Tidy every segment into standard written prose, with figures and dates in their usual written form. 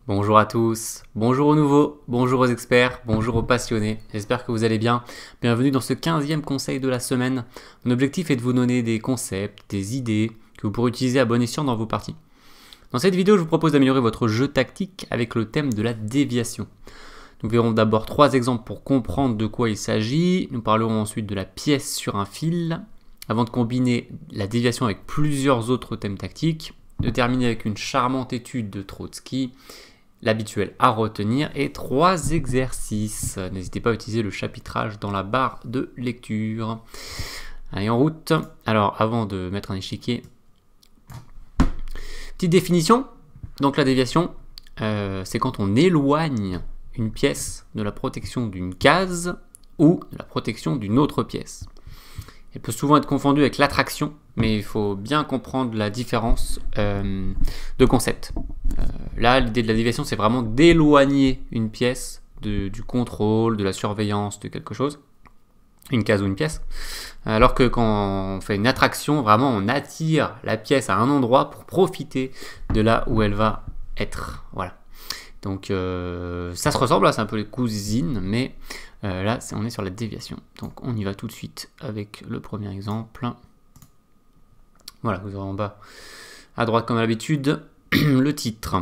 Bonjour à tous, bonjour aux nouveaux, bonjour aux experts, bonjour aux passionnés, j'espère que vous allez bien. Bienvenue dans ce 15e conseil de la semaine. Mon objectif est de vous donner des concepts, des idées que vous pourrez utiliser à bon escient dans vos parties. Dans cette vidéo, je vous propose d'améliorer votre jeu tactique avec le thème de la déviation. Nous verrons d'abord 3 exemples pour comprendre de quoi il s'agit. Nous parlerons ensuite de la pièce sur un fil, avant de combiner la déviation avec plusieurs autres thèmes tactiques, de terminer avec une charmante étude de Trotsky, l'habituel à retenir et 3 exercices. N'hésitez pas à utiliser le chapitrage dans la barre de lecture. Allez, en route. Alors, avant de mettre un échiquier, petite définition. Donc la déviation, c'est quand on éloigne une pièce de la protection d'une case ou de la protection d'une autre pièce. Elle peut souvent être confondue avec l'attraction, mais il faut bien comprendre la différence de concept. Là, l'idée de la déviation, c'est vraiment d'éloigner une pièce du contrôle, de la surveillance de quelque chose, une case ou une pièce. Alors que quand on fait une attraction, vraiment, on attire la pièce à un endroit pour profiter de là où elle va être. Voilà. Donc ça se ressemble, c'est un peu les cousines, mais là on est sur la déviation. Donc on y va tout de suite avec le premier exemple. Voilà, vous aurez en bas à droite comme d'habitude le titre.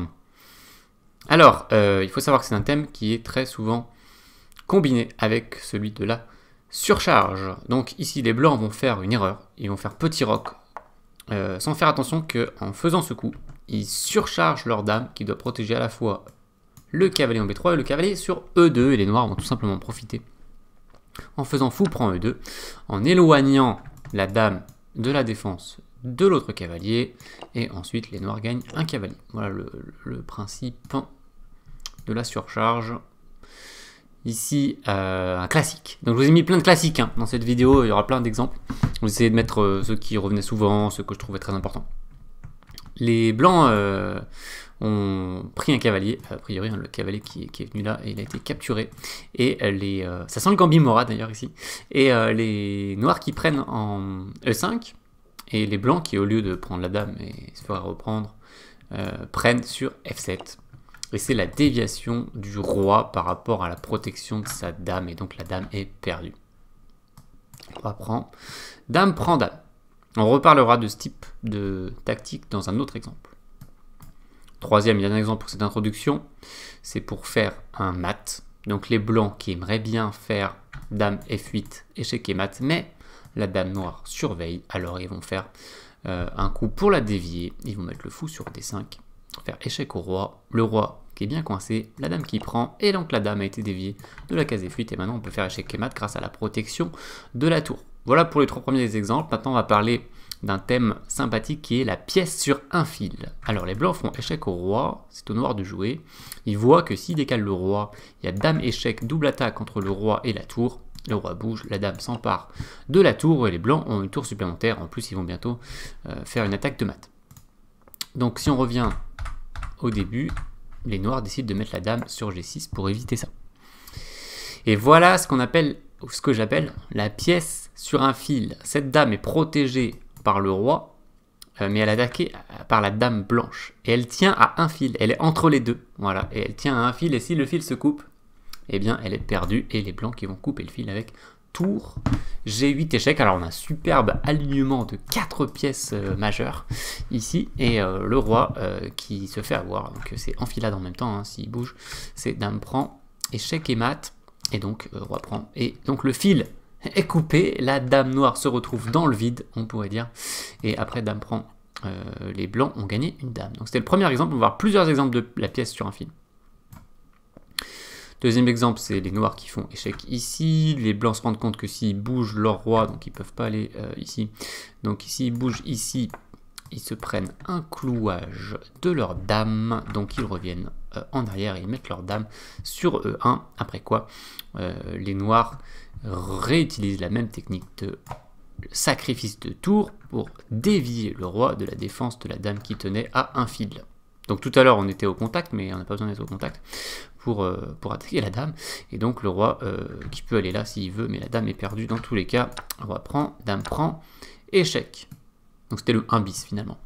Alors, il faut savoir que c'est un thème qui est très souvent combiné avec celui de la surcharge. Donc ici les blancs vont faire une erreur, ils vont faire petit roc, sans faire attention qu'en faisant ce coup, ils surchargent leur dame qui doit protéger à la fois le cavalier en B3 et le cavalier sur E2, et les noirs vont tout simplement profiter en faisant fou prend E2, en éloignant la dame de la défense de l'autre cavalier, et ensuite les noirs gagnent un cavalier. Voilà le principe de la surcharge. Ici, un classique. Donc je vous ai mis plein de classiques dans cette vidéo, il y aura plein d'exemples. Je vais essayer de mettre ceux qui revenaient souvent, ceux que je trouvais très importants. Les blancs ont pris un cavalier, a priori le cavalier qui est venu là, et il a été capturé. Et ça sent le Gambimora d'ailleurs ici. Et les noirs qui prennent en E5, et les blancs qui au lieu de prendre la dame et se faire reprendre, prennent sur F7. Et c'est la déviation du roi par rapport à la protection de sa dame, et donc la dame est perdue. Roi prend, dame prend dame. On reparlera de ce type de tactique dans un autre exemple. Troisième et dernier exemple pour cette introduction, c'est pour faire un mat. Donc les blancs qui aimeraient bien faire dame F8, échec et mat, mais la dame noire surveille, alors ils vont faire un coup pour la dévier. Ils vont mettre le fou sur D5, faire échec au roi, le roi qui est bien coincé, la dame qui prend, et donc la dame a été déviée de la case F8, et maintenant on peut faire échec et mat grâce à la protection de la tour. Voilà pour les 3 premiers exemples. Maintenant on va parler d'un thème sympathique qui est la pièce sur un fil. Alors les blancs font échec au roi, c'est au noir de jouer. Ils voient que s'ils décalent le roi, il y a dame échec, double attaque entre le roi et la tour. Le roi bouge, la dame s'empare de la tour, et les blancs ont une tour supplémentaire. En plus ils vont bientôt faire une attaque de mat. Donc si on revient au début, les noirs décident de mettre la dame sur G6 pour éviter ça. Et voilà ce que j'appelle la pièce sur un fil. Cette dame est protégée par le roi, mais elle est attaquée par la dame blanche. Et elle tient à un fil, elle est entre les deux. Voilà, et elle tient à un fil, et si le fil se coupe, eh bien elle est perdue, et les blancs qui vont couper le fil avec tour G8 échec. Alors on a un superbe alignement de 4 pièces majeures ici, et le roi qui se fait avoir. Donc c'est enfilade en même temps, s'il bouge, c'est dame prend, échec et mat, et donc roi prend, et donc le fil est coupé, la dame noire se retrouve dans le vide, on pourrait dire, et après dame prend, les blancs ont gagné une dame. Donc c'était le premier exemple, on va voir plusieurs exemples de la pièce sur un fil. Deuxième exemple, c'est les noirs qui font échec ici, les blancs se rendent compte que s'ils bougent leur roi, donc ils ne peuvent pas aller ici, donc ici ils bougent ici, ils se prennent un clouage de leur dame, donc ils reviennent en arrière et ils mettent leur dame sur E1, après quoi les noirs réutilisent la même technique de sacrifice de tour pour dévier le roi de la défense de la dame qui tenait à un fil. Donc tout à l'heure on était au contact, mais on n'a pas besoin d'être au contact pour attaquer la dame, et donc le roi qui peut aller là s'il veut, mais la dame est perdue dans tous les cas. Roi prend, dame prend, échec. Donc c'était le 1 bis finalement.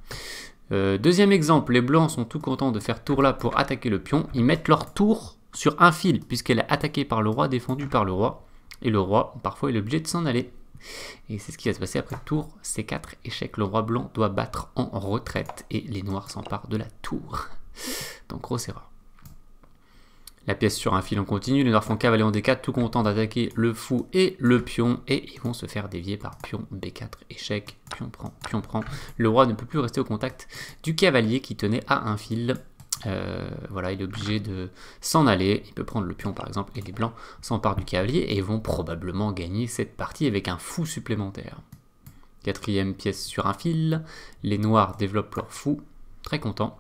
Deuxième exemple, les blancs sont tout contents de faire tour là pour attaquer le pion. Ils mettent leur tour sur un fil, puisqu'elle est attaquée par le roi, défendue par le roi. Et le roi, parfois, il est obligé de s'en aller. Et c'est ce qui va se passer après tour C4, échec. Le roi blanc doit battre en retraite et les noirs s'emparent de la tour. Donc grosse erreur. La pièce sur un fil en continu, les noirs font cavalier en D4, tout content d'attaquer le fou et le pion, et ils vont se faire dévier par pion B4, échec, pion prend. Le roi ne peut plus rester au contact du cavalier qui tenait à un fil. Voilà, il est obligé de s'en aller, il peut prendre le pion par exemple, et les blancs s'emparent du cavalier et vont probablement gagner cette partie avec un fou supplémentaire. Quatrième pièce sur un fil, les noirs développent leur fou, très contents.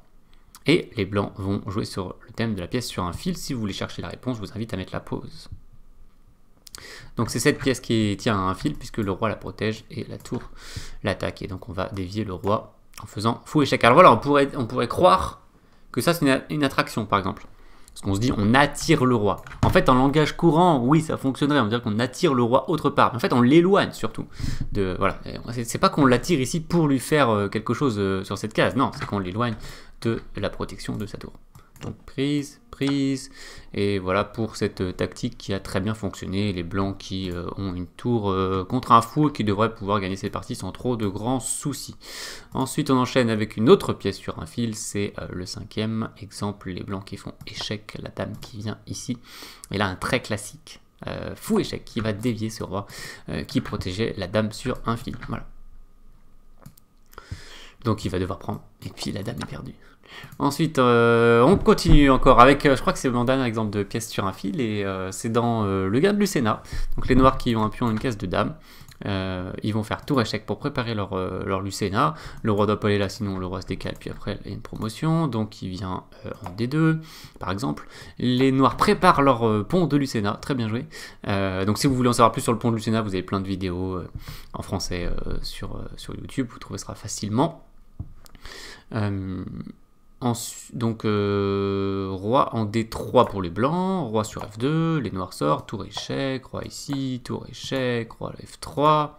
Et les blancs vont jouer sur le thème de la pièce sur un fil. Si vous voulez chercher la réponse, je vous invite à mettre la pause. Donc c'est cette pièce qui tient à un fil puisque le roi la protège et la tour l'attaque. Et donc on va dévier le roi en faisant fou échec. Alors voilà, on pourrait croire que ça c'est une attraction par exemple. Parce qu'on se dit on attire le roi. En fait en langage courant, oui ça fonctionnerait, on dirait qu'on attire le roi autre part. Mais en fait on l'éloigne surtout. Voilà. C'est pas qu'on l'attire ici pour lui faire quelque chose sur cette case. Non, c'est qu'on l'éloigne de la protection de sa tour. Donc prise, et voilà pour cette tactique qui a très bien fonctionné, les blancs qui ont une tour contre un fou et qui devraient pouvoir gagner cette partie sans trop de grands soucis. Ensuite on enchaîne avec une autre pièce sur un fil, c'est le cinquième exemple, les blancs qui font échec, la dame qui vient ici, et là un très classique, fou échec qui va dévier ce roi qui protégeait la dame sur un fil, voilà. Donc il va devoir prendre, et puis la dame est perdue. Ensuite, on continue encore avec, je crois que c'est mon dernier exemple de pièce sur un fil, et c'est dans le gain de Lucena. Donc les noirs qui ont un pion et une case de dame, ils vont faire tour échec pour préparer leur Lucena. Le roi doit pas aller là, sinon le roi se décale, puis après il y a une promotion, donc il vient en D2, par exemple. Les noirs préparent leur pont de Lucena, très bien joué. Donc si vous voulez en savoir plus sur le pont de Lucena, vous avez plein de vidéos en français sur YouTube, vous trouverez ça facilement. Donc roi en D3 pour les blancs, roi sur F2, les noirs sortent, tour échec, roi ici, tour échec, roi F3.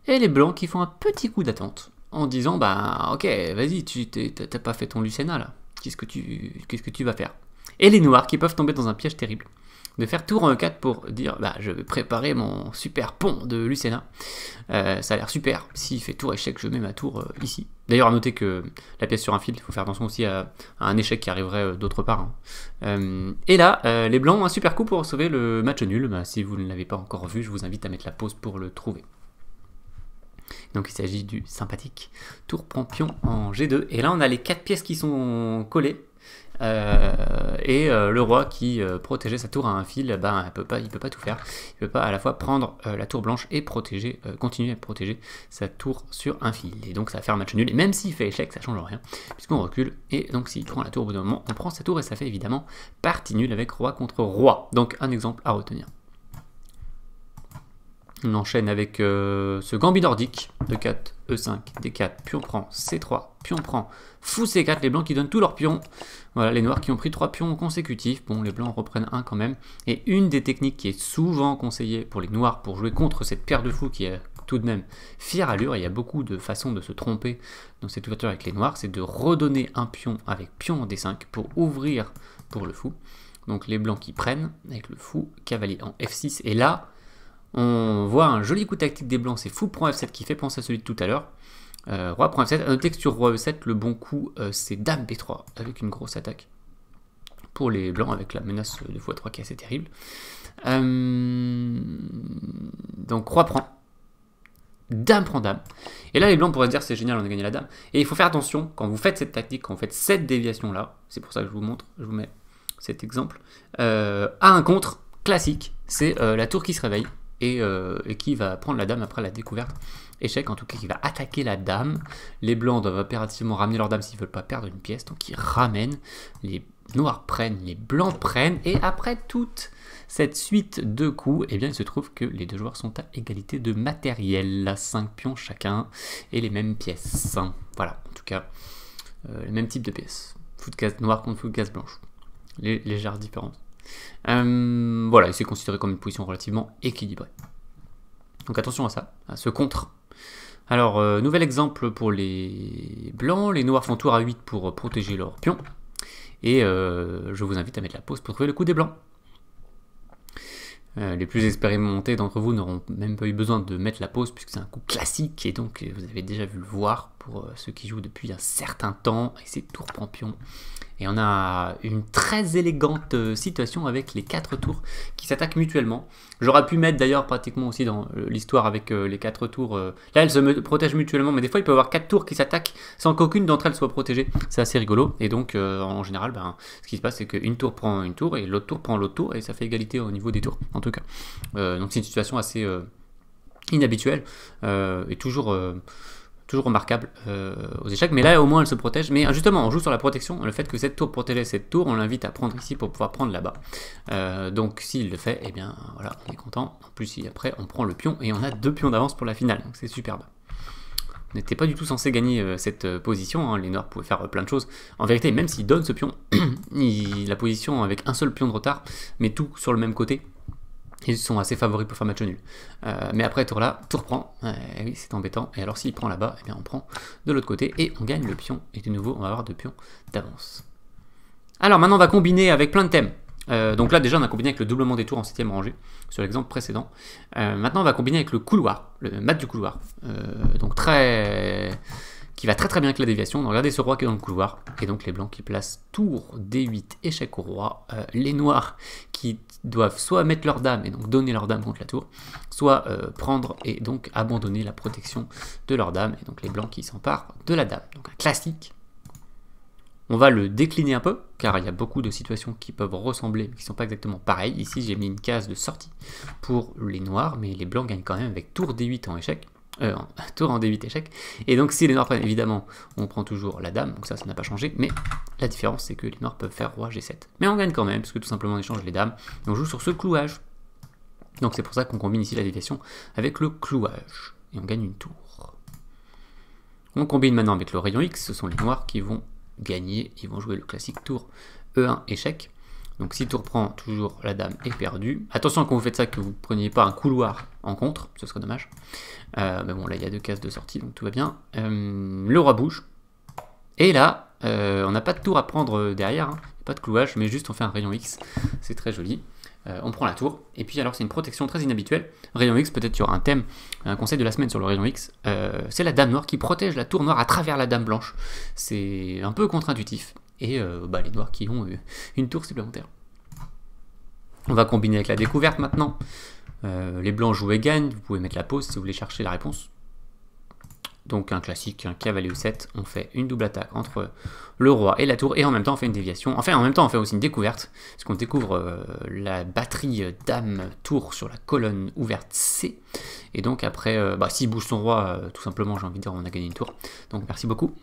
Et les blancs qui font un petit coup d'attente en disant bah ok vas-y t'as pas fait ton Lucena là, qu'est-ce que tu vas faire? Et les noirs qui peuvent tomber dans un piège terrible de faire tour en E4 pour dire bah, je vais préparer mon super pont de Lucena. Ça a l'air super. S'il fait tour échec, je mets ma tour ici. D'ailleurs, à noter que la pièce sur un fil, il faut faire attention aussi à un échec qui arriverait d'autre part. Hein. Et là, les blancs ont un super coup pour sauver le match nul. Bah, si vous ne l'avez pas encore vu, je vous invite à mettre la pause pour le trouver. Donc il s'agit du sympathique tour prend pion en G2. Et là, on a les 4 pièces qui sont collées. Le roi qui protégeait sa tour à un fil, ben, il peut pas tout faire. Il peut pas à la fois prendre la tour blanche et continuer à protéger sa tour sur un fil. Et donc ça va faire un match nul. Et même s'il fait échec, ça change rien, puisqu'on recule. Et donc s'il prend la tour au bout d'un moment, on prend sa tour et ça fait évidemment partie nulle avec roi contre roi. Donc un exemple à retenir. On enchaîne avec ce gambit nordique, E4, E5, D4, pion prend, C3, pion prend, fou C4, les blancs qui donnent tous leurs pions. Voilà, les noirs qui ont pris 3 pions consécutifs, bon les blancs reprennent un quand même. Et une des techniques qui est souvent conseillée pour les noirs pour jouer contre cette paire de fous qui est tout de même fière allure, il y a beaucoup de façons de se tromper dans cette ouverture avec les noirs, c'est de redonner un pion avec pion en D5 pour ouvrir pour le fou. Donc les blancs qui prennent avec le fou, cavalier en F6, et là, on voit un joli coup tactique des blancs, c'est fou prend F7 qui fait penser à celui de tout à l'heure. Roi prend F7, à noter que sur roi E7, le bon coup c'est dame B3 avec une grosse attaque pour les blancs avec la menace de x3 qui est assez terrible. Donc roi prend, dame prend dame. Et là les blancs pourraient se dire c'est génial, on a gagné la dame. Et il faut faire attention quand vous faites cette tactique, quand vous faites cette déviation là, c'est pour ça que je vous montre, je vous mets cet exemple, à un contre classique, c'est la tour qui se réveille. Et qui va prendre la dame après la découverte. Échec, en tout cas, qui va attaquer la dame. Les blancs doivent impérativement ramener leur dame s'ils ne veulent pas perdre une pièce. Donc ils ramènent, les noirs prennent, les blancs prennent. Et après toute cette suite de coups, eh bien, il se trouve que les deux joueurs sont à égalité de matériel. 5 pions chacun et les mêmes pièces. Voilà, en tout cas, les mêmes types de pièces. Fou de case noire contre fou de case blanche. Légères différences. Voilà, c'est considéré comme une position relativement équilibrée. Donc attention à ça, à ce contre, Alors, nouvel exemple pour les blancs. Les noirs font tour à 8 pour protéger leur pion. Et je vous invite à mettre la pause pour trouver le coup des blancs. Les plus expérimentés d'entre vous n'auront même pas eu besoin de mettre la pause puisque c'est un coup classique et donc vous avez déjà vu le voir pour ceux qui jouent depuis un certain temps et c'est tour prend pion. Et on a une très élégante situation avec les 4 tours qui s'attaquent mutuellement. J'aurais pu mettre d'ailleurs pratiquement aussi dans l'histoire avec les 4 tours. Là, elles se protègent mutuellement, mais des fois, il peut y avoir 4 tours qui s'attaquent sans qu'aucune d'entre elles soit protégée. C'est assez rigolo. Et donc, en général, ce qui se passe, c'est qu'une tour prend une tour et l'autre tour prend l'autre tour. Et ça fait égalité au niveau des tours, en tout cas. Donc, c'est une situation assez inhabituelle et toujours remarquable aux échecs, mais là au moins elle se protège. Mais justement, on joue sur la protection, le fait que cette tour protégeait cette tour, on l'invite à prendre ici pour pouvoir prendre là-bas. Donc s'il le fait, eh bien voilà, on est content. En plus, si après on prend le pion et on a 2 pions d'avance pour la finale, donc c'est superbe. On n'était pas du tout censé gagner cette position, hein. Les noirs pouvaient faire plein de choses. En vérité, même s'ils donnent ce pion, la position avec un seul pion de retard, mais tout sur le même côté, ils sont assez favoris pour faire match nul. Mais après, tour là, tour prend. Oui, c'est embêtant. Et alors, s'il prend là-bas, eh bien, on prend de l'autre côté et on gagne le pion. Et de nouveau, on va avoir 2 pions d'avance. Alors, maintenant, on va combiner avec plein de thèmes. Donc là, déjà, on a combiné avec le doublement des tours en 7ème rangée, sur l'exemple précédent. Maintenant, on va combiner avec le couloir, le mat du couloir. Donc, qui va très très bien avec la déviation. Donc regardez ce roi qui est dans le couloir, et donc les blancs qui placent tour D8 échec au roi, les noirs qui doivent soit mettre leur dame et donc donner leur dame contre la tour, soit prendre et donc abandonner la protection de leur dame, et donc les blancs qui s'emparent de la dame. Donc un classique. On va le décliner un peu, car il y a beaucoup de situations qui peuvent ressembler, mais qui ne sont pas exactement pareilles. Ici j'ai mis une case de sortie pour les noirs, mais les blancs gagnent quand même avec tour D8 en échec. Tour en D8 échec, et donc si les noirs prennent, évidemment on prend toujours la dame, donc ça n'a pas changé, mais la différence c'est que les noirs peuvent faire roi G7, mais on gagne quand même, parce que tout simplement on échange les dames, et on joue sur ce clouage, donc c'est pour ça qu'on combine ici la déviation avec le clouage, et on gagne une tour. On combine maintenant avec le rayon X, ce sont les noirs qui vont gagner, ils vont jouer le classique tour E1 échec. Donc si tour prend, toujours la dame est perdue. Attention quand vous faites ça, que vous ne preniez pas un couloir en contre, ce serait dommage. Mais bon, là il y a 2 cases de sortie, donc tout va bien. Le roi bouge. Et là, on n'a pas de tour à prendre derrière, hein. Pas de clouage, mais juste on fait un rayon X. C'est très joli. On prend la tour. Et puis alors c'est une protection très inhabituelle. Rayon X, peut-être il y aura un thème, un conseil de la semaine sur le rayon X. C'est la dame noire qui protège la tour noire à travers la dame blanche. C'est un peu contre-intuitif. Et les noirs qui ont une tour supplémentaire. On va combiner avec la découverte maintenant. Les blancs jouent et gagnent. Vous pouvez mettre la pause si vous voulez chercher la réponse. Donc un classique, un cavalier E7. On fait une double attaque entre le roi et la tour. Et en même temps on fait une déviation. Enfin en même temps on fait aussi une découverte. Parce qu'on découvre la batterie dame-tour sur la colonne ouverte C. Et donc après, s'il bouge son roi, tout simplement j'ai envie de dire on a gagné une tour. Donc merci beaucoup.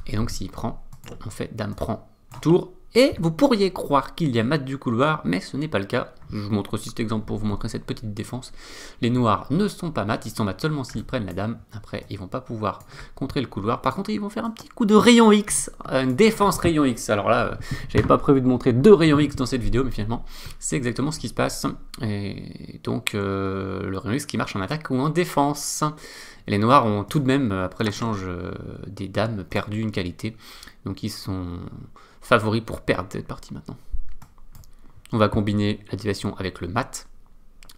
Et donc s'il prend, on fait dame prend tour, et vous pourriez croire qu'il y a mat du couloir, mais ce n'est pas le cas. Je vous montre aussi cet exemple pour vous montrer cette petite défense. Les noirs ne sont pas mat, ils sont mat seulement s'ils prennent la dame. Après, ils vont pas pouvoir contrer le couloir. Par contre, ils vont faire un petit coup de rayon X, une défense rayon X. Alors là, j'avais pas prévu de montrer 2 rayons X dans cette vidéo, mais finalement, c'est exactement ce qui se passe. Et donc, le rayon X qui marche en attaque ou en défense. Les noirs ont tout de même, après l'échange des dames, perdu une qualité. Donc ils sont favoris pour perdre cette partie maintenant. On va combiner la déviation avec le mat.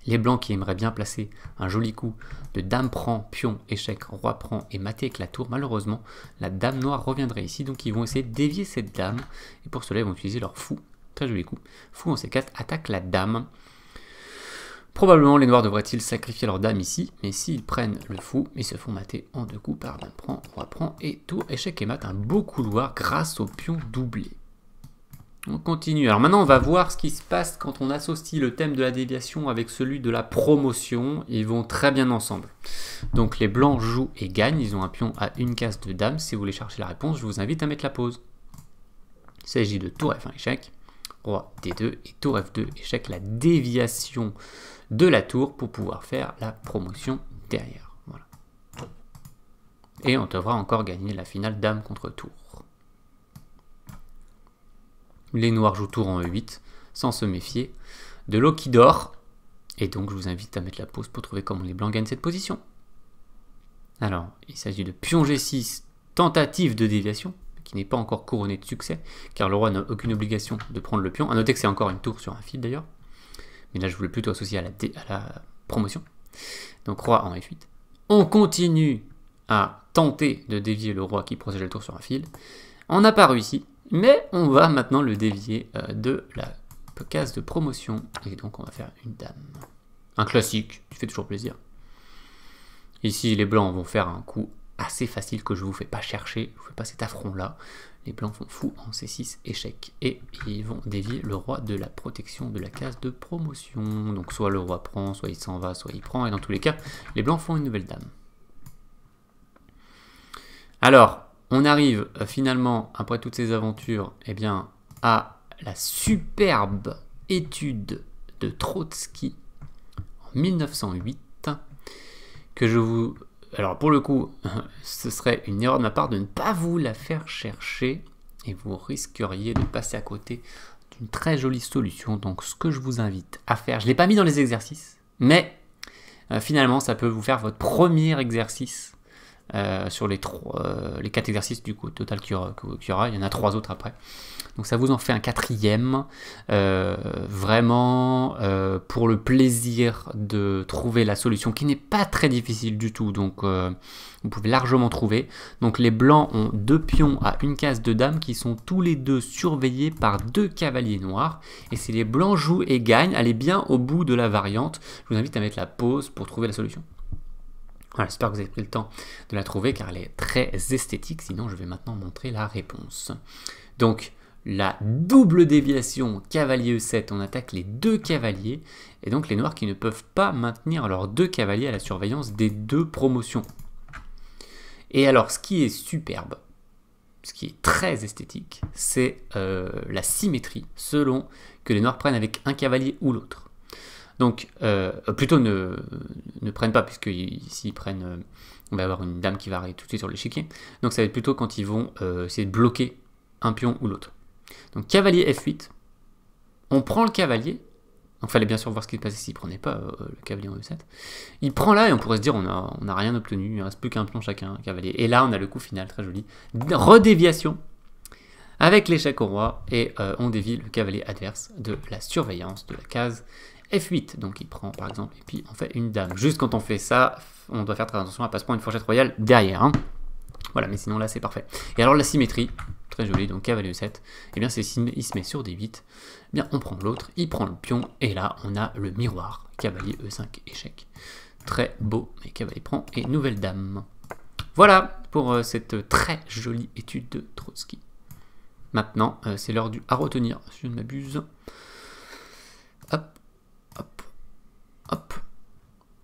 Les blancs qui aimeraient bien placer un joli coup de dame prend, pion, échec, roi prend et mater avec la tour, malheureusement, la dame noire reviendrait ici. Donc ils vont essayer de dévier cette dame. Et pour cela, ils vont utiliser leur fou. Très joli coup. Fou en C4, attaque la dame. Probablement les noirs devraient-ils sacrifier leur dame ici, mais s'ils prennent le fou, ils se font mater en 2 coups par dame prend, roi prend et tour, échec et mat, un beau couloir grâce au pion doublé. On continue. Alors maintenant on va voir ce qui se passe quand on associe le thème de la déviation avec celui de la promotion. Ils vont très bien ensemble. Donc les blancs jouent et gagnent, ils ont un pion à une case de dame. Si vous voulez chercher la réponse, je vous invite à mettre la pause. Il s'agit de tour F1 échec, roi D2 et tour F2 échec, la déviation de la tour pour pouvoir faire la promotion derrière. Voilà. Et on devra encore gagner la finale dame contre tour. Les noirs jouent tour en E8 sans se méfier de l'eau qui dort. Et donc je vous invite à mettre la pause pour trouver comment les blancs gagnent cette position. Alors, il s'agit de pion G6, tentative de déviation, qui n'est pas encore couronnée de succès, car le roi n'a aucune obligation de prendre le pion. A noter que c'est encore une tour sur un fil d'ailleurs, mais là je voulais plutôt associer à la promotion. Donc roi en F8. On continue à tenter de dévier le roi qui protège la tour sur un fil. On n'a pas réussi, mais on va maintenant le dévier de la case de promotion, et donc on va faire une dame. Un classique, qui fait toujours plaisir. Ici, les blancs vont faire un coup assez facile que je ne vous fais pas chercher, je ne vous fais pas cet affront-là. Les blancs font fou en C6, échec, et ils vont dévier le roi de la protection de la case de promotion. Donc soit le roi prend, soit il s'en va, soit il prend, et dans tous les cas, les blancs font une nouvelle dame. Alors, on arrive finalement, après toutes ces aventures, eh bien, à la superbe étude de Trotsky en 1908, que je vous... Alors pour le coup, ce serait une erreur de ma part de ne pas vous la faire chercher, et vous risqueriez de passer à côté d'une très jolie solution. Donc ce que je vous invite à faire, je ne l'ai pas mis dans les exercices, mais finalement ça peut vous faire votre premier exercice sur les 4 exercices du coup total qu'il y aura. Il y en a 3 autres après. Donc ça vous en fait un 4e, vraiment pour le plaisir de trouver la solution qui n'est pas très difficile du tout, donc vous pouvez largement trouver. Donc les blancs ont 2 pions à une case de dames qui sont tous les deux surveillés par 2 cavaliers noirs, et si les blancs jouent et gagnent, allez bien au bout de la variante. Je vous invite à mettre la pause pour trouver la solution. Voilà, j'espère que vous avez pris le temps de la trouver car elle est très esthétique, sinon je vais maintenant montrer la réponse. Donc la double déviation cavalier E7, on attaque les 2 cavaliers, et donc les noirs qui ne peuvent pas maintenir leurs 2 cavaliers à la surveillance des 2 promotions. Et alors ce qui est superbe, ce qui est très esthétique, c'est la symétrie selon que les noirs prennent avec un cavalier ou l'autre. Donc plutôt ne prennent pas, puisque s'ils prennent, on va avoir une dame qui va arriver tout de suite sur l'échiquier. Donc ça va être plutôt quand ils vont essayer de bloquer un pion ou l'autre. Donc cavalier F8, on prend le cavalier, donc il fallait bien sûr voir ce qui se passait s'il ne prenait pas le cavalier en E7. Il prend là et on pourrait se dire on n'a rien obtenu, il ne reste plus qu'un pion chacun, cavalier. Et là on a le coup final, très joli, redéviation avec l'échec au roi, et on dévie le cavalier adverse de la surveillance de la case F8. Donc il prend par exemple, et puis on fait une dame. Juste quand on fait ça, on doit faire très attention à ne pas se prendre une fourchette royale derrière. Hein. Voilà, mais sinon là c'est parfait. Et alors la symétrie, très jolie, donc cavalier E7, et bien c'est il se met sur D8, eh bien on prend l'autre, il prend le pion, et là on a le miroir, cavalier E5, échec. Très beau, mais cavalier prend, et nouvelle dame. Voilà pour cette très jolie étude de Trotsky. Maintenant, c'est l'heure du à retenir, si je ne m'abuse. Hop, hop, hop.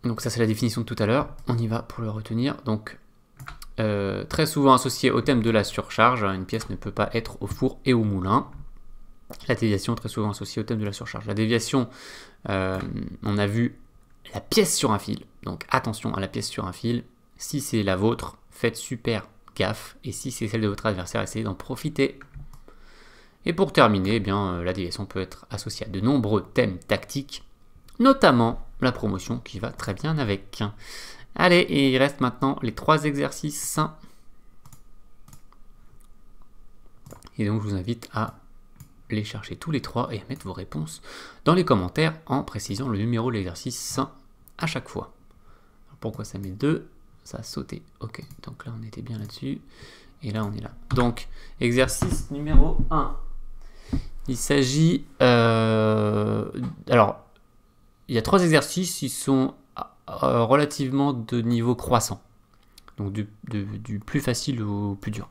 Donc ça c'est la définition de tout à l'heure, on y va pour le retenir. Donc très souvent associé au thème de la surcharge, une pièce ne peut pas être au four et au moulin. La déviation très souvent associée au thème de la surcharge. La déviation, on a vu la pièce sur un fil, donc attention à la pièce sur un fil. Si c'est la vôtre, faites super gaffe, et si c'est celle de votre adversaire, essayez d'en profiter. Et pour terminer, eh bien, la déviation peut être associée à de nombreux thèmes tactiques, notamment la promotion qui va très bien avec. Allez, et il reste maintenant les 3 exercices. Et donc je vous invite à les chercher tous les 3 et à mettre vos réponses dans les commentaires en précisant le numéro de l'exercice à chaque fois. Alors, pourquoi ça met 2? Ça a sauté. Ok, donc là on était bien là-dessus. Et là on est là. Donc, exercice numéro 1. Il s'agit... alors, il y a 3 exercices, ils sont relativement de niveau croissant. Donc du plus facile au plus dur.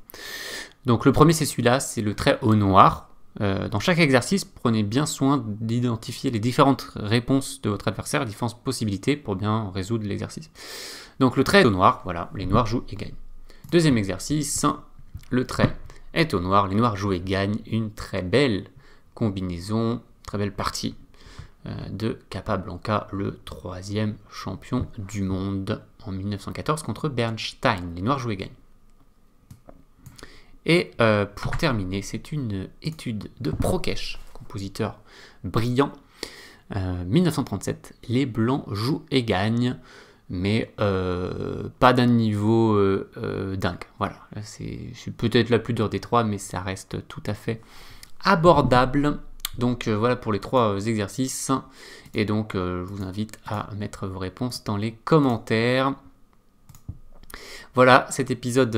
Donc le premier c'est celui-là, c'est le trait au noir. Dans chaque exercice, prenez bien soin d'identifier les différentes réponses de votre adversaire, les différentes possibilités pour bien résoudre l'exercice. Donc le trait est au noir, voilà, les noirs jouent et gagnent. Deuxième exercice, le trait est au noir, les noirs jouent et gagnent. Une très belle combinaison, très belle partie de Capablanca, le 3e champion du monde en 1914 contre Bernstein. Les noirs jouent et gagnent. Et pour terminer, c'est une étude de Prokech, compositeur brillant, 1937. Les blancs jouent et gagnent. mais pas d'un niveau dingue. Voilà, c'est peut-être la plus dure des 3, mais ça reste tout à fait abordable. Donc voilà pour les 3 exercices, et donc je vous invite à mettre vos réponses dans les commentaires. Voilà, cet épisode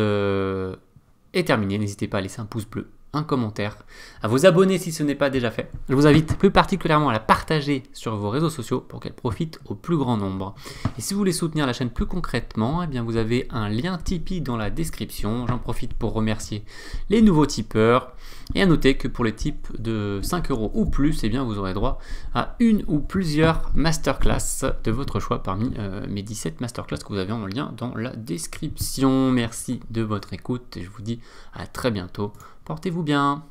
est terminé. N'hésitez pas à laisser un pouce bleu, un commentaire, à vous abonner si ce n'est pas déjà fait. Je vous invite plus particulièrement à la partager sur vos réseaux sociaux pour qu'elle profite au plus grand nombre. Et si vous voulez soutenir la chaîne plus concrètement, eh bien vous avez un lien Tipeee dans la description. J'en profite pour remercier les nouveaux tipeurs. Et à noter que pour les types de 5 € ou plus, eh bien vous aurez droit à une ou plusieurs masterclass de votre choix parmi mes 17 masterclass que vous avez en lien dans la description. Merci de votre écoute et je vous dis à très bientôt. Portez-vous bien.